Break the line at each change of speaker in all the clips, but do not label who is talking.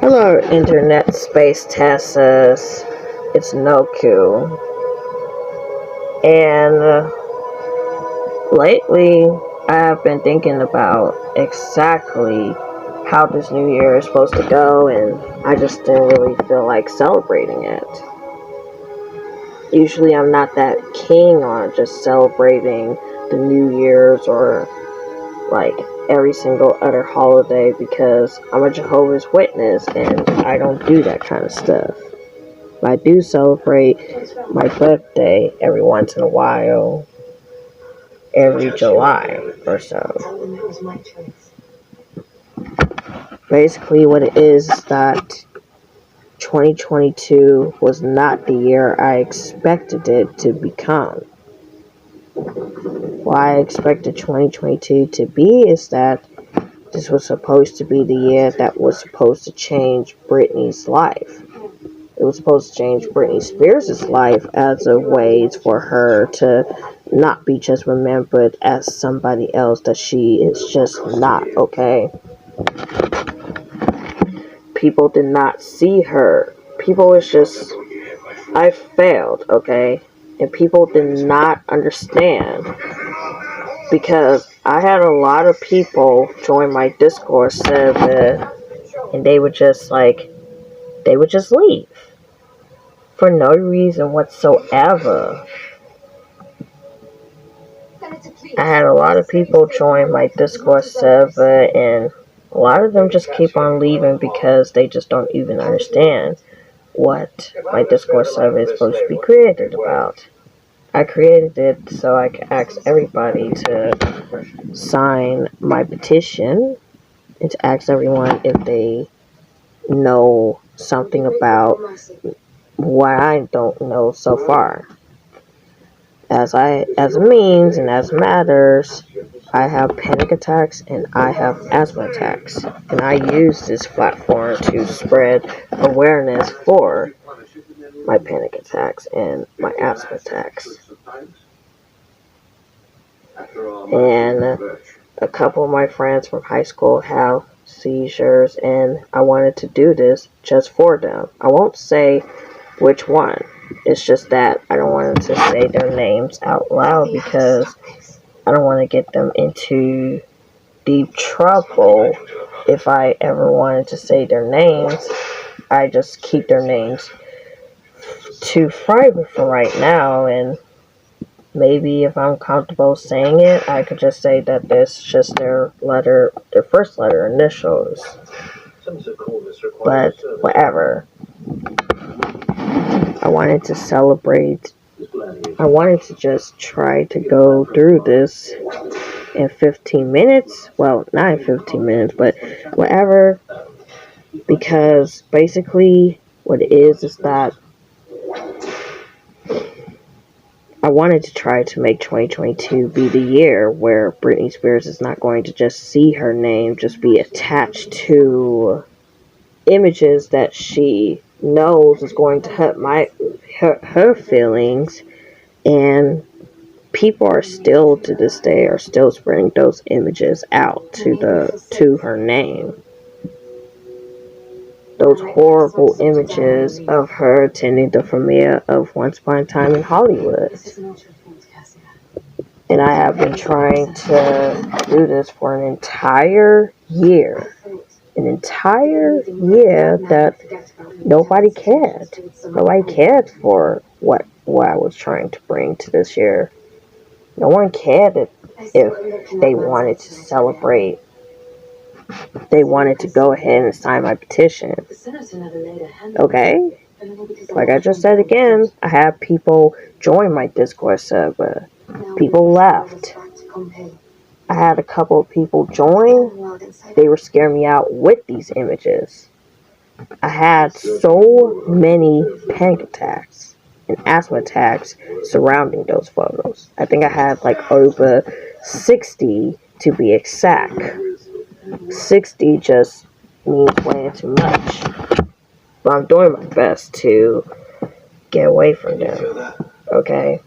Hello, internet space Tessas. It's Noku. And lately, I have been thinking about exactly how this new year is supposed to go, and I just didn't really feel like celebrating it. Usually, I'm not that keen on just celebrating the New Year's or like every single other holiday because I'm a Jehovah's Witness and I don't do that kind of stuff. I do celebrate my birthday every once in a while, every July or so. Basically, what it is that 2022 was not the year I expected it to become. What I expected 2022 to be is that this was supposed to be the year that was supposed to change Britney's life. It was supposed to change Britney Spears' life as a way for her to not be just remembered as somebody else that she is just not, okay? People did not see her. People was just, I failed, okay? And people did not understand because I had a lot of people join my Discord server and they would just leave for no reason whatsoever. I had a lot of people join my Discord server and a lot of them just keep on leaving because they just don't even understand what my Discord server is supposed to be created about. I created it so I could ask everybody to sign my petition and to ask everyone if they know something about what I don't know so far. As a means and as matters, I have panic attacks and I have asthma attacks. And I use this platform to spread awareness for my panic attacks and my asthma attacks. And a couple of my friends from high school have seizures and I wanted to do this just for them. I won't say which one. It's just that I don't want them to say their names out loud because I don't want to get them into deep trouble. If I ever wanted to say their names, I just keep their names too private for right now, and maybe if I'm comfortable saying it, I could just say that it's just their first letter initials. But whatever. I wanted to celebrate. I wanted to just try to go through this in 15 minutes. Well, not in 15 minutes, but whatever. Because basically what it is that I wanted to try to make 2022 be the year where Britney Spears is not going to just see her name just be attached to images that she knows is going to hurt her feelings, and people are still to this day are still spreading those images out to her name. Those horrible images of her attending the premiere of Once Upon a Time in Hollywood. And I have been trying to do this for an entire year. An entire year that nobody cared. Nobody cared for what I was trying to bring to this year. No one cared if they wanted to celebrate. They wanted to go ahead and sign my petition. Okay? Like I just said again, I have people join my Discord server. People left. I had a couple of people join. They were scaring me out with these images. I had so many panic attacks and asthma attacks surrounding those photos. I think I had like over 60 to be exact. 60 just means way too much. But I'm doing my best to get away from them. Okay?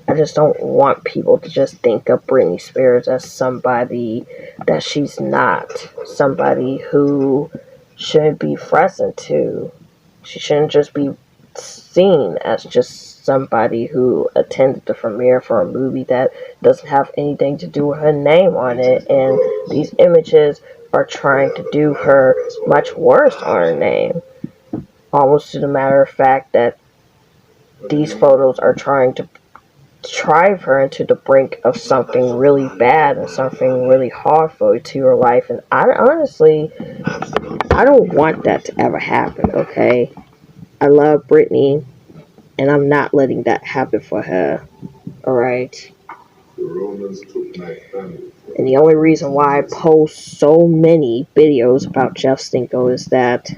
I just don't want people to just think of Britney Spears as somebody that she's not. Somebody who shouldn't be present to. She shouldn't just be seen as just somebody who attended the premiere for a movie that doesn't have anything to do with her name on it. And these images are trying to do her much worse on her name. Almost to the matter of fact that these photos are trying to drive her into the brink of something really bad and something really harmful to her life. And I don't want that to ever happen, okay? I love Britney, and I'm not letting that happen for her, alright? And the only reason why I post so many videos about Jeff Stinco is that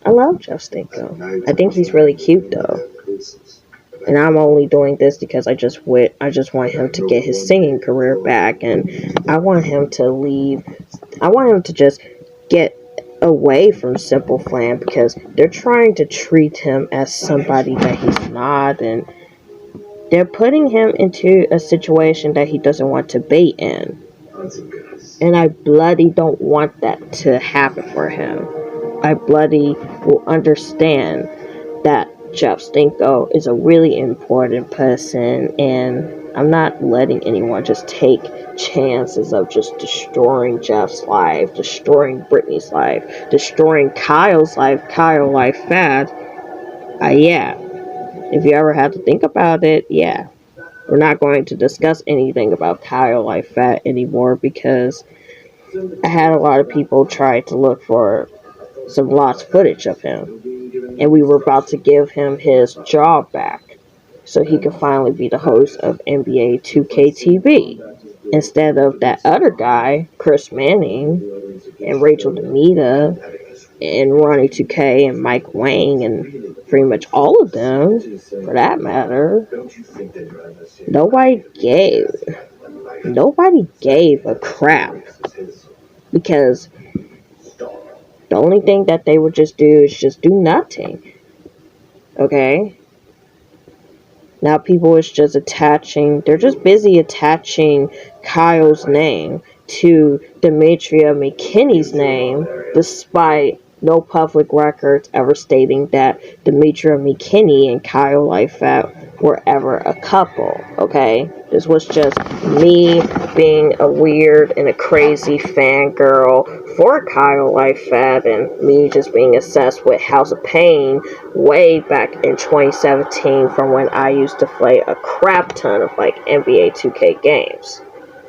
I love Jeff Stinco. I think he's really cute, though. And I'm only doing this because I just want him to get his singing career back, and I want him to leave. I want him to just get away from Simple Plan because they're trying to treat him as somebody that he's not, and they're putting him into a situation that he doesn't want to be in. And I bloody don't want that to happen for him. I bloody will understand that Jeff Stinco is a really important person, and I'm not letting anyone just take chances of just destroying Jeff's life, destroying Britney's life, destroying Kyle's life, Kyle Life Fat. Yeah. If you ever had to think about it, yeah. We're not going to discuss anything about Kyle Life Fat anymore because I had a lot of people try to look for some lost footage of him. And we were about to give him his job back so he could finally be the host of NBA 2K TV instead of that other guy, Chris Manning, and Rachel Demita, and Ronnie 2K, and Mike Wang, and pretty much all of them, for that matter. Nobody gave a crap because the only thing that they would just do is just do nothing. Okay? Now people is just they're just busy attaching Kyle's name to Demetria McKinney's name, despite no public records ever stating that Demetria McKinney and Kyle Liefeld were ever a couple, okay? This was just me being a weird and a crazy fangirl for Kyle Liefeld, and me just being obsessed with House of Pain way back in 2017 from when I used to play a crap ton of like NBA 2K games.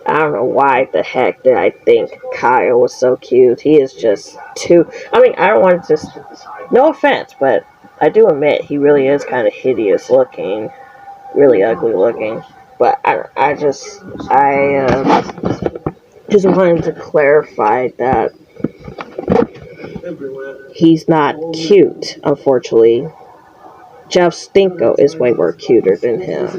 I don't know why the heck did I think Kyle was so cute. He is just too... I mean, I don't want to just... No offense, but I do admit he really is kind of hideous looking. Really ugly looking. But I just wanted to clarify that he's not cute, unfortunately. Jeff Stinco is way more cuter than him.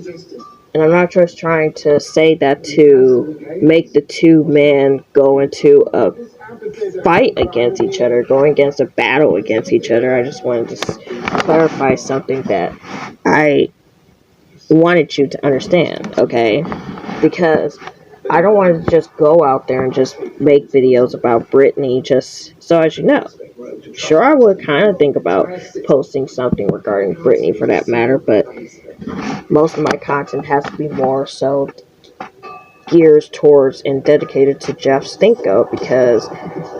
And I'm not just trying to say that to make the two men go into a fight against each other, going against a battle against each other. I just wanted to clarify something that I wanted you to understand, okay? Because I don't want to just go out there and just make videos about Britney, just so as you know. Sure, I would kind of think about posting something regarding Britney for that matter, but most of my content has to be more so gears towards and dedicated to Jeff Stinco because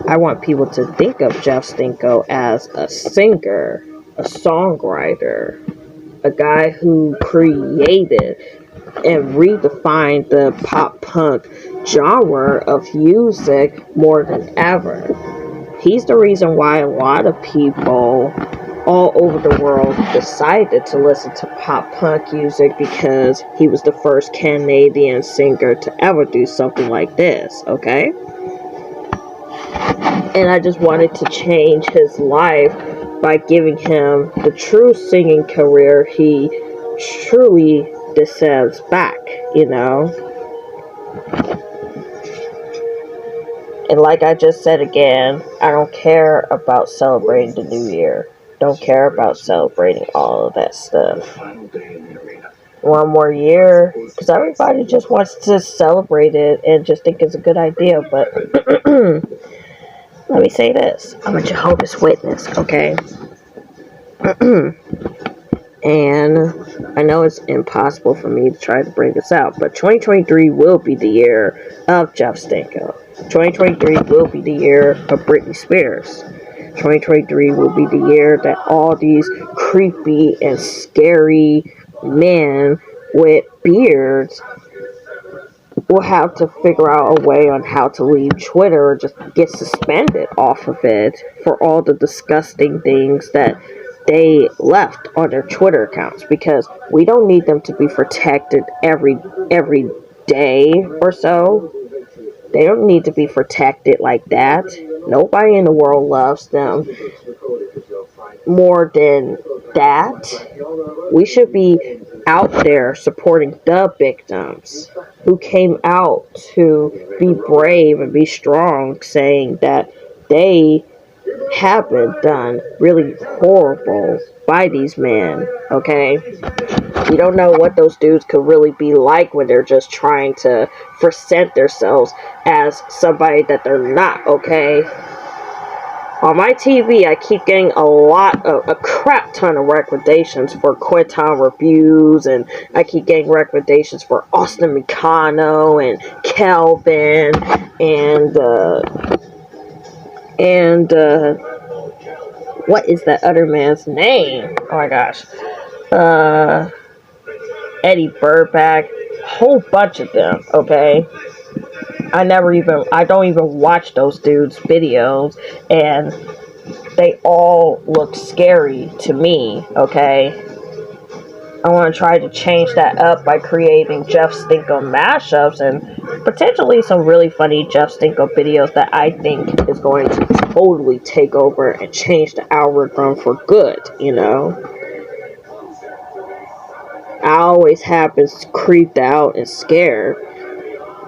I want people to think of Jeff Stinco as a singer, a songwriter, a guy who created and redefined the pop punk genre of music more than ever. He's the reason why a lot of people all over the world decided to listen to pop punk music because he was the first Canadian singer to ever do something like this, okay? And I just wanted to change his life by giving him the true singing career he truly deserves back, you know? And like I just said again, I don't care about celebrating the new year. Don't care about celebrating all of that stuff. one more year, because everybody just wants to celebrate it and just think it's a good idea. But let me say this: I'm a Jehovah's Witness, okay? And I know it's impossible for me to try to bring this out, but 2023 will be the year of Jeff Stinco. 2023 will be the year of Britney Spears. 2023 will be the year that all these creepy and scary men with beards will have to figure out a way on how to leave Twitter or just get suspended off of it for all the disgusting things that they left on their Twitter accounts, because we don't need them to be protected every day or so. They don't need to be protected like that. Nobody in the world loves them more than that. We should be out there supporting the victims who came out to be brave and be strong, saying that they have been done really horrible by these men, okay? We don't know what those dudes could really be like when they're just trying to present themselves as somebody that they're not, okay? On my TV, I keep getting a crap ton of recommendations for Quinton reviews, and I keep getting recommendations for Austin Mikano and Kelvin and what is that other man's name? Oh my gosh. Eddie Burback, whole bunch of them, okay? I don't even watch those dudes' videos, and they all look scary to me, okay? I want to try to change that up by creating Jeff Stinco mashups and potentially some really funny Jeff Stinco videos that I think is going to totally take over and change the algorithm for good, you know? I always have been creeped out and scared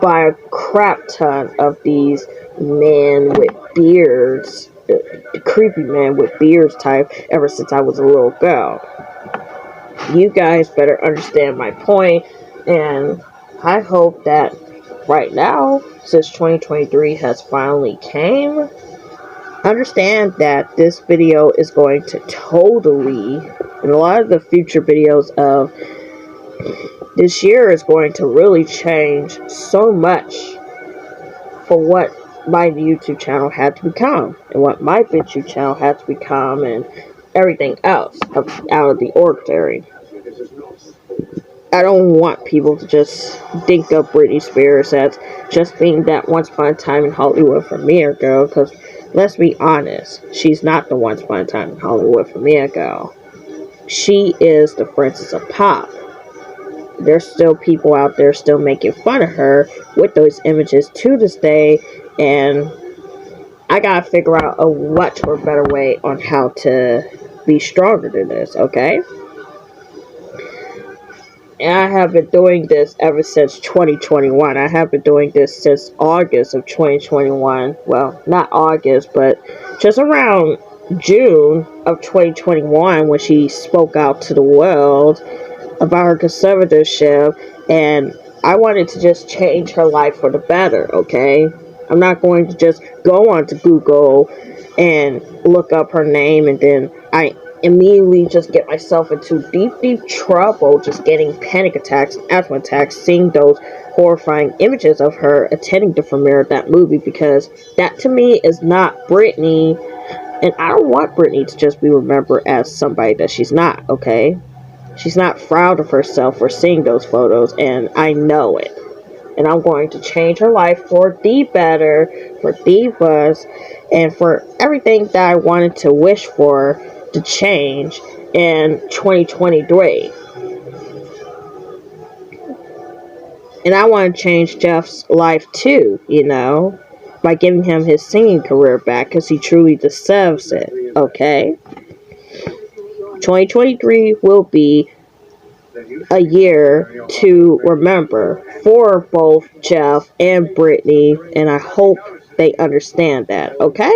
by a crap ton of these men with beards, creepy men with beards type, ever since I was a little girl. You guys better understand my point, and I hope that right now, since 2023 has finally came, understand that this video is going to totally, and a lot of the future videos of this year is going to really change so much for what my YouTube channel had to become, and what my BitChute channel had to become, and everything else out of the ordinary. I don't want people to just think of Britney Spears as just being that Once Upon a Time in Hollywood for Mia girl, because let's be honest, she's not the Once Upon a Time in Hollywood for Mia girl. She is the Princess of Pop. There's still people out there still making fun of her with those images to this day, and I gotta figure out a much more better way on how to be stronger than this, okay? And I have been doing this ever since 2021. I have been doing this since August of 2021. Well, not August, but just around June of 2021 when she spoke out to the world about her conservatorship, and I wanted to just change her life for the better, okay? I'm not going to just go onto Google and look up her name and then I immediately just get myself into deep trouble, just getting panic attacks and asthma attacks seeing those horrifying images of her attending the premiere of that movie, because that to me is not Britney, and I don't want Britney to just be remembered as somebody that she's not, okay? She's not proud of herself for seeing those photos, and I know it. And I'm going to change her life for the better, for the buzz, and for everything that I wanted to wish for to change in 2023. And I want to change Jeff's life too, you know, by giving him his singing career back, because he truly deserves it, okay? 2023 will be a year to remember for both Jeff and Britney, and I hope they understand that, okay?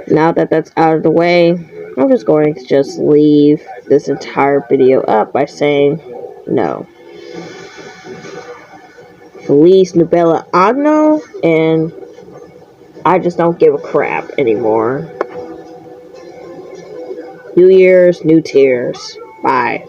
Now that that's out of the way, I'm just going to just leave this entire video up by saying no. Feliz Nubella Agno, and I just don't give a crap anymore. New Year's, new tears. Bye.